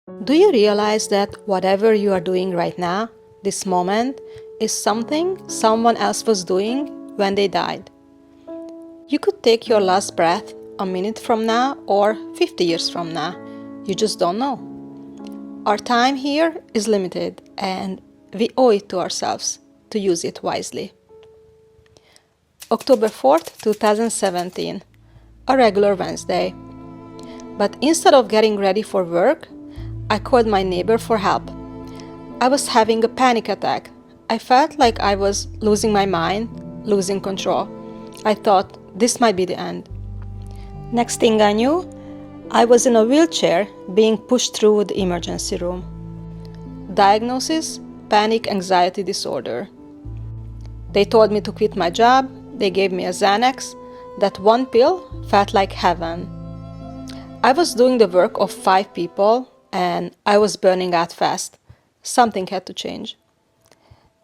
Do you realize that whatever you are doing right now, this moment, is something someone else was doing when they died? You could take your last breath a minute from now or 50 years from now. You just don't know. Our time here is limited and we owe it to ourselves to use it wisely. October 4th, 2017, a regular Wednesday. But instead of getting ready for work, I called my neighbor for help. I was having a panic attack. I felt like I was losing my mind, losing control. I thought this might be the end. Next thing I knew, I was in a wheelchair being pushed through the emergency room. Diagnosis: panic anxiety disorder. They told me to quit my job. They gave me a Xanax. That one pill felt like heaven. I was doing the work of 5 people and I was burning out fast. Something had to change.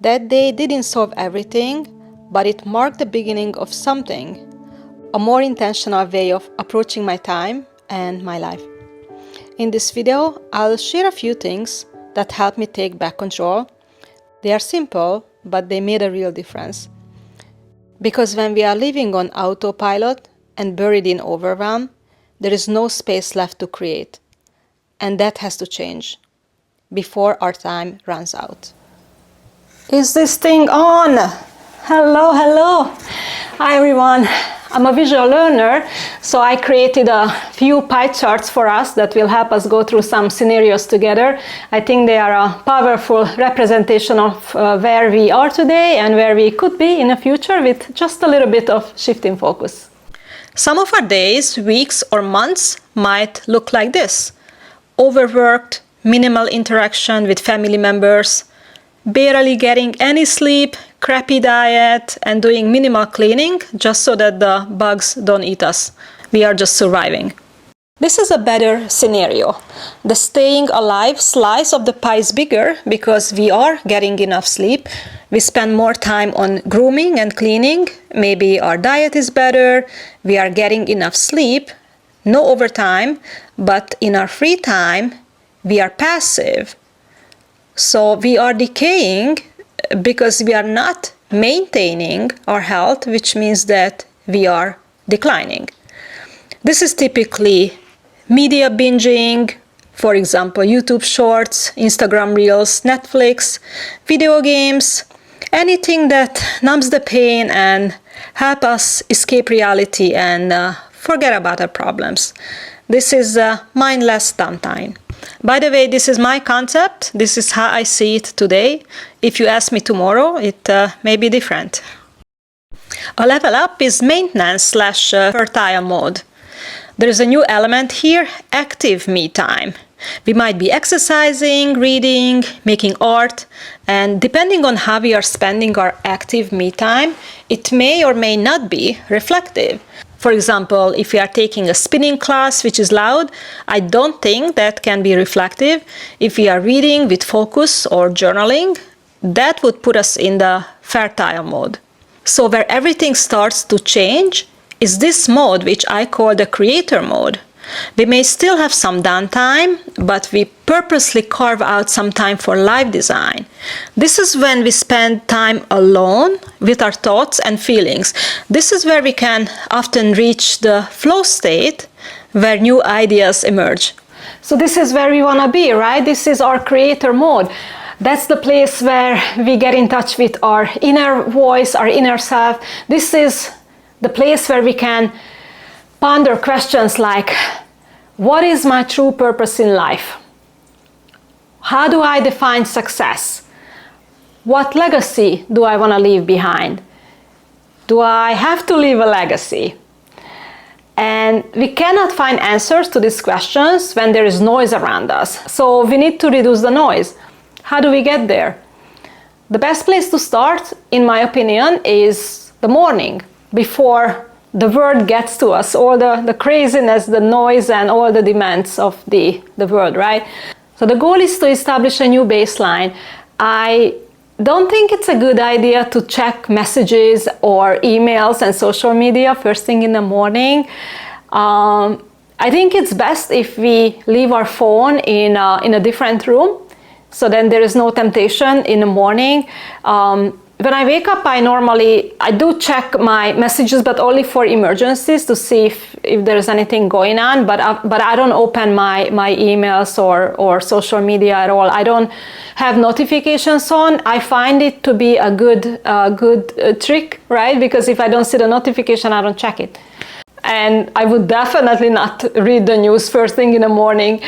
That day didn't solve everything, but it marked the beginning of something, a more intentional way of approaching my time and my life. In this video, I'll share a few things that helped me take back control. They are simple, but they made a real difference. Because when we are living on autopilot and buried in overwhelm, there is no space left to create. And that has to change before our time runs out. Is this thing on? Hello, hello. Hi everyone. I'm a visual learner, so I created a few pie charts for us that will help us go through some scenarios together. I think they are a powerful representation of where we are today and where we could be in the future with just a little bit of shift in focus. Some of our days, weeks, or months might look like this. Overworked, minimal interaction with family members, barely getting any sleep, crappy diet, and doing minimal cleaning just so that the bugs don't eat us. We are just surviving. This is a better scenario. The staying alive slice of the pie is bigger because we are getting enough sleep. We spend more time on grooming and cleaning. Maybe our diet is better. We are getting enough sleep. No overtime, but in our free time, we are passive. So we are decaying because we are not maintaining our health, which means that we are declining. This is typically media binging, for example, YouTube Shorts, Instagram Reels, Netflix, video games, anything that numbs the pain and help us escape reality and forget about our problems. This is mindless downtime. By the way, this is my concept. This is how I see it today. If you ask me tomorrow, it may be different. A level up is maintenance / fertile mode. There is a new element here, active me time. We might be exercising, reading, making art, and depending on how we are spending our active me time, it may or may not be reflective. For example, if we are taking a spinning class which is loud, I don't think that can be reflective. If we are reading with focus or journaling, that would put us in the fertile mode. So where everything starts to change is this mode which I call the creator mode. We may still have some downtime, but we purposely carve out some time for life design. This is when we spend time alone with our thoughts and feelings. This is where we can often reach the flow state where new ideas emerge. So this is where we want to be, right? This is our creator mode. That's the place where we get in touch with our inner voice, our inner self. This is the place where we can ponder questions like, what is my true purpose in life? How do I define success? What legacy do I want to leave behind? Do I have to leave a legacy? And we cannot find answers to these questions when there is noise around us. So we need to reduce the noise. How do we get there? The best place to start, in my opinion, is the morning, before the world gets to us, all the craziness, the noise, and all the demands of the world, right? So the goal is to establish a new baseline. I don't think it's a good idea to check messages or emails and social media first thing in the morning. I think it's best if we leave our phone in a different room, so then there is no temptation in the morning. When I wake up, I do check my messages, but only for emergencies to see if there's anything going on. But I don't open my emails or social media at all. I don't have notifications on. I find it to be a good trick, right? Because if I don't see the notification, I don't check it. And I would definitely not read the news first thing in the morning.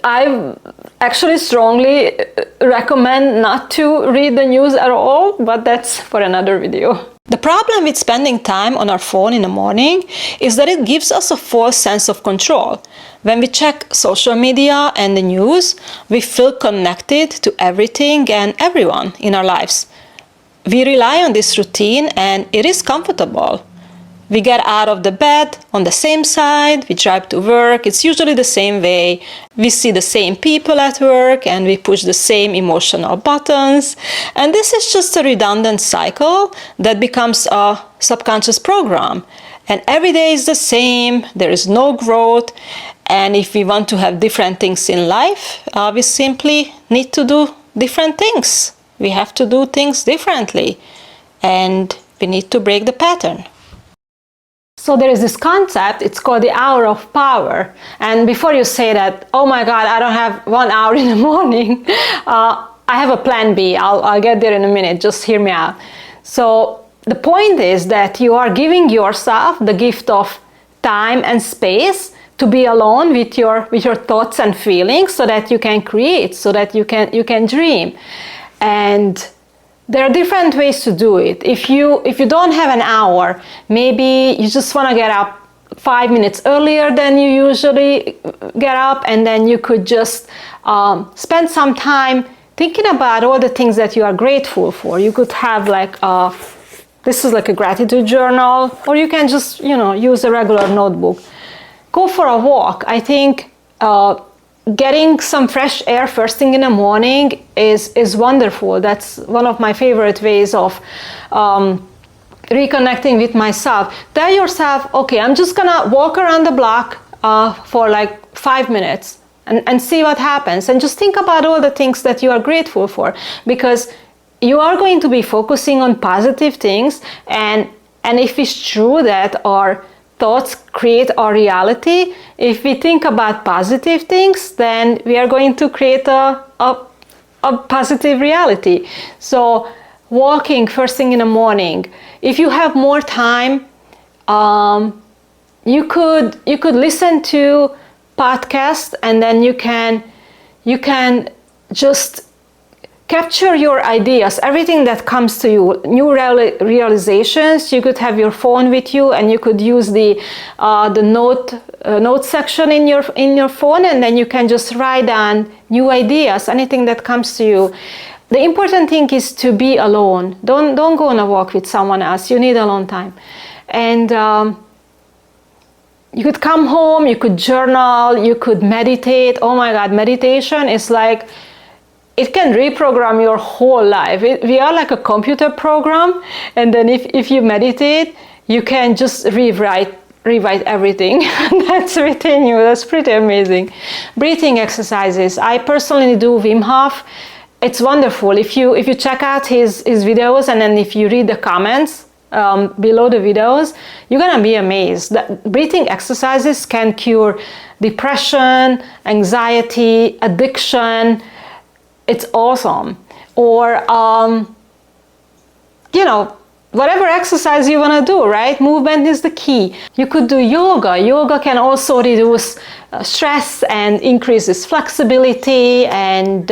I actually strongly recommend not to read the news at all, but that's for another video. The problem with spending time on our phone in the morning is that it gives us a false sense of control. When we check social media and the news, we feel connected to everything and everyone in our lives. We rely on this routine and it is comfortable. We get out of the bed on the same side, we drive to work, it's usually the same way. We see the same people at work and we push the same emotional buttons. And this is just a redundant cycle that becomes a subconscious program. And every day is the same, there is no growth. And if we want to have different things in life, we simply need to do different things. We have to do things differently. And we need to break the pattern. So there is this concept, it's called the hour of power. And before you say that, oh my God, I don't have 1 hour in the morning, I have a plan B. I'll get there in a minute, just hear me out. So the point is that you are giving yourself the gift of time and space to be alone with your thoughts and feelings so that you can create, so that you can dream. And there are different ways to do it. If you don't have an hour, maybe you just want to get up 5 minutes earlier than you usually get up, and then you could just spend some time thinking about all the things that you are grateful for. You could have this is like a gratitude journal, or you can just use a regular notebook. Go for a walk. I think getting some fresh air first thing in the morning is wonderful. That's one of my favorite ways of reconnecting with myself. Tell yourself, okay, I'm just gonna walk around the block for like 5 minutes and see what happens. And just think about all the things that you are grateful for, because you are going to be focusing on positive things. And if it's true that our thoughts create our reality, if we think about positive things, then we are going to create a positive reality. So walking first thing in the morning. If you have more time, you could listen to podcasts, and then you can just capture your ideas, everything that comes to you, new realizations. You could have your phone with you, and you could use the note section in your phone, and then you can just write down new ideas, anything that comes to you. The important thing is to be alone. Don't go on a walk with someone else. You need alone time. And you could come home, you could journal, you could meditate. Oh my God, meditation is like, it can reprogram your whole life. We are like a computer program, and then if you meditate, you can just rewrite everything that's within you. That's pretty amazing. Breathing exercises. I personally do Wim Hof. It's wonderful. If you check out his videos, and then if you read the comments below the videos, you're gonna be amazed that breathing exercises can cure depression, anxiety, addiction. It's awesome. Or whatever exercise you want to do, right? Movement is the key. You could do yoga. Yoga can also reduce stress and increases flexibility, and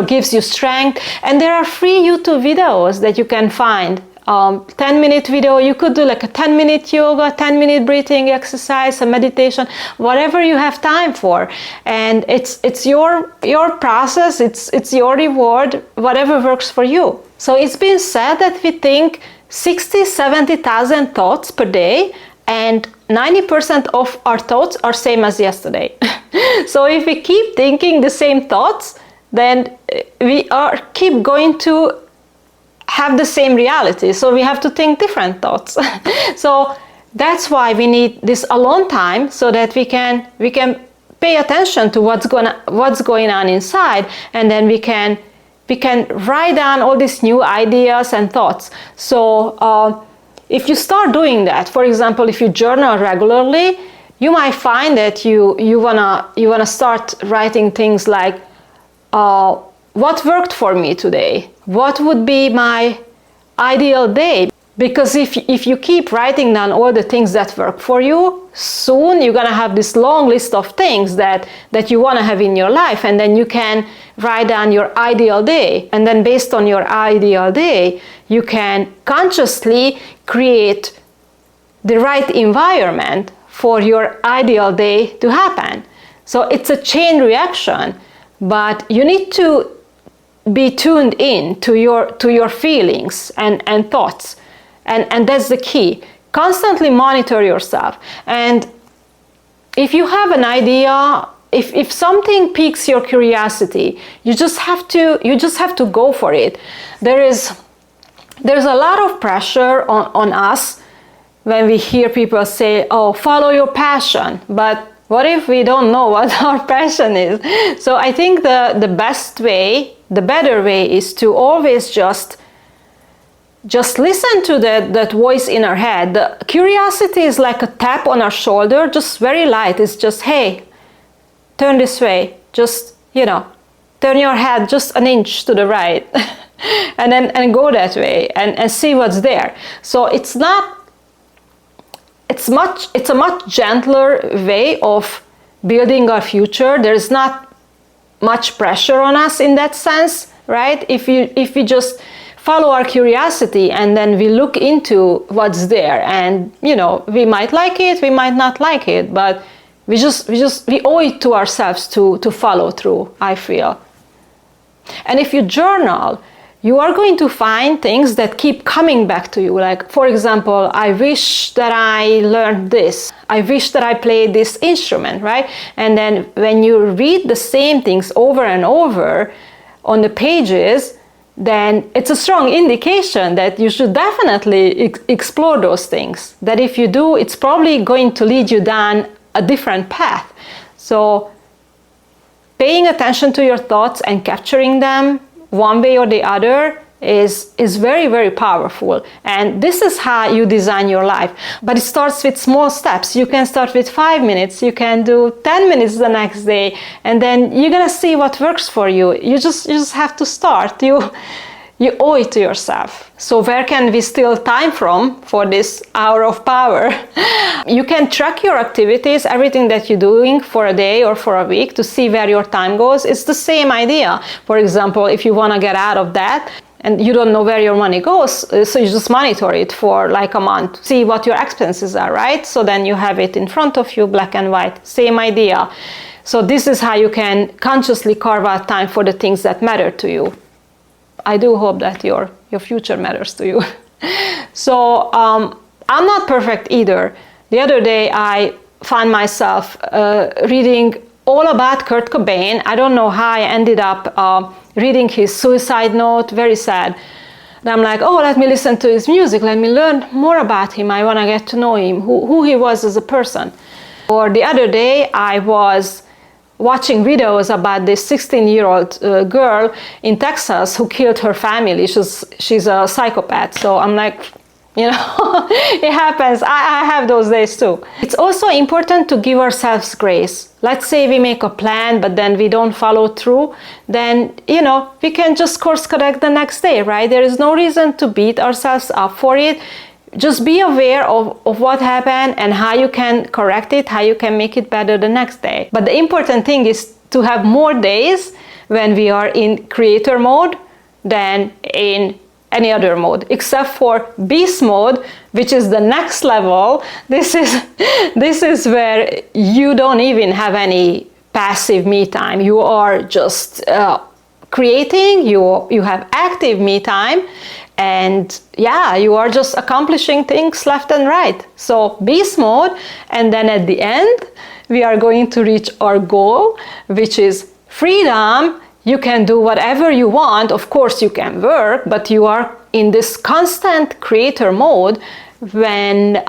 gives you strength. And there are free YouTube videos that you can find. 10-minute video, you could do like a 10-minute yoga, 10-minute breathing exercise, a meditation, whatever you have time for. And it's your process, it's your reward, whatever works for you. So it's been said that we think 60,000-70,000 thoughts per day, and 90% of our thoughts are same as yesterday. So if we keep thinking the same thoughts, then we keep going to have the same reality. So we have to think different thoughts. So That's why we need this alone time, so that we can pay attention to what's going on inside, and then we can write down all these new ideas and thoughts. So if you start doing that, for example, if you journal regularly, you might find that you wanna start writing things like, what worked for me today? What would be my ideal day? Because if you keep writing down all the things that work for you, soon you're gonna have this long list of things that you wanna have in your life, and then you can write down your ideal day. And then based on your ideal day, you can consciously create the right environment for your ideal day to happen. So it's a chain reaction, but you need to be tuned in to your feelings and thoughts. And that's the key. Constantly monitor yourself. And if you have an idea, if something piques your curiosity, you just have to go for it. There's a lot of pressure on us when we hear people say, oh, follow your passion. But what if we don't know what our passion is? So I think the best way, the better way, is to always just listen to that voice in our head. The curiosity is like a tap on our shoulder, just very light. It's just, hey, turn this way. Just, turn your head just an inch to the right and go that way and see what's there. So it's a much gentler way of building our future. There's not much pressure on us in that sense, right? If we just follow our curiosity and then we look into what's there, and we might like it, we might not like it, but we owe it to ourselves to follow through, I feel. And if you journal, you are going to find things that keep coming back to you. Like, for example, I wish that I learned this. I wish that I played this instrument, right? And then when you read the same things over and over on the pages, then it's a strong indication that you should definitely explore those things. That if you do, it's probably going to lead you down a different path. So paying attention to your thoughts and capturing them one way or the other is very, very powerful. And this is how you design your life. But it starts with small steps. You can start with 5 minutes, you can do 10 minutes the next day, and then you're gonna see what works for you. You just have to start. You owe it to yourself. So where can we steal time from for this hour of power? You can track your activities, everything that you're doing for a day or for a week, to see where your time goes. It's the same idea. For example, if you want to get out of that and you don't know where your money goes, so you just monitor it for like a month, see what your expenses are, right? So then you have it in front of you, black and white, same idea. So this is how you can consciously carve out time for the things that matter to you. I do hope that your future matters to you. So I'm not perfect either. The other day I found myself reading all about Kurt Cobain. I don't know how I ended up reading his suicide note, very sad. And I'm like, oh, let me listen to his music, let me learn more about him. I want to get to know him, who he was as a person. Or the other day I was watching videos about this 16-year-old girl in Texas who killed her family. She's a psychopath. So I'm like, it happens. I have those days too. It's also important to give ourselves grace. Let's say we make a plan, but then we don't follow through. Then, we can just course correct the next day, right? There is no reason to beat ourselves up for it. Just be aware of what happened and how you can correct it, how you can make it better the next day. But the important thing is to have more days when we are in creator mode than in any other mode, except for beast mode, which is the next level. This is where you don't even have any passive me time. You are just creating, you have active me time, and you are just accomplishing things left and right. So beast mode, and then at the end we are going to reach our goal, which is freedom. You can do whatever you want. Of course you can work, but you are in this constant creator mode when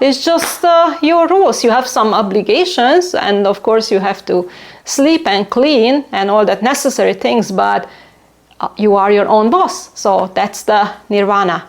it's just your rules. You have some obligations, and of course you have to sleep and clean and all that necessary things, but you are your own boss. So that's the nirvana.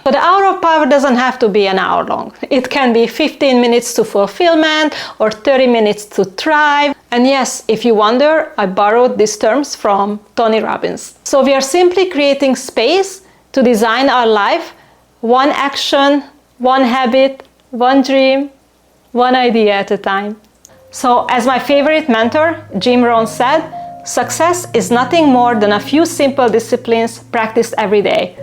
So the hour of power doesn't have to be an hour long. It can be 15 minutes to fulfillment or 30 minutes to thrive. And yes, if you wonder, I borrowed these terms from Tony Robbins. So we are simply creating space to design our life, one action, one habit, one dream, one idea at a time. So as my favorite mentor, Jim Rohn, said, success is nothing more than a few simple disciplines practiced every day.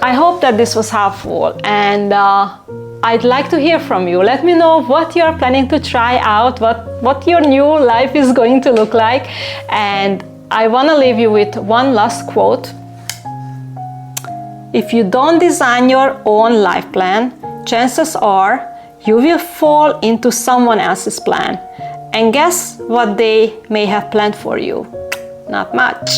I hope that this was helpful, and I'd like to hear from you. Let me know what you're planning to try out, what your new life is going to look like. And I want to leave you with one last quote. If you don't design your own life plan, chances are you will fall into someone else's plan. And guess what they may have planned for you? Not much.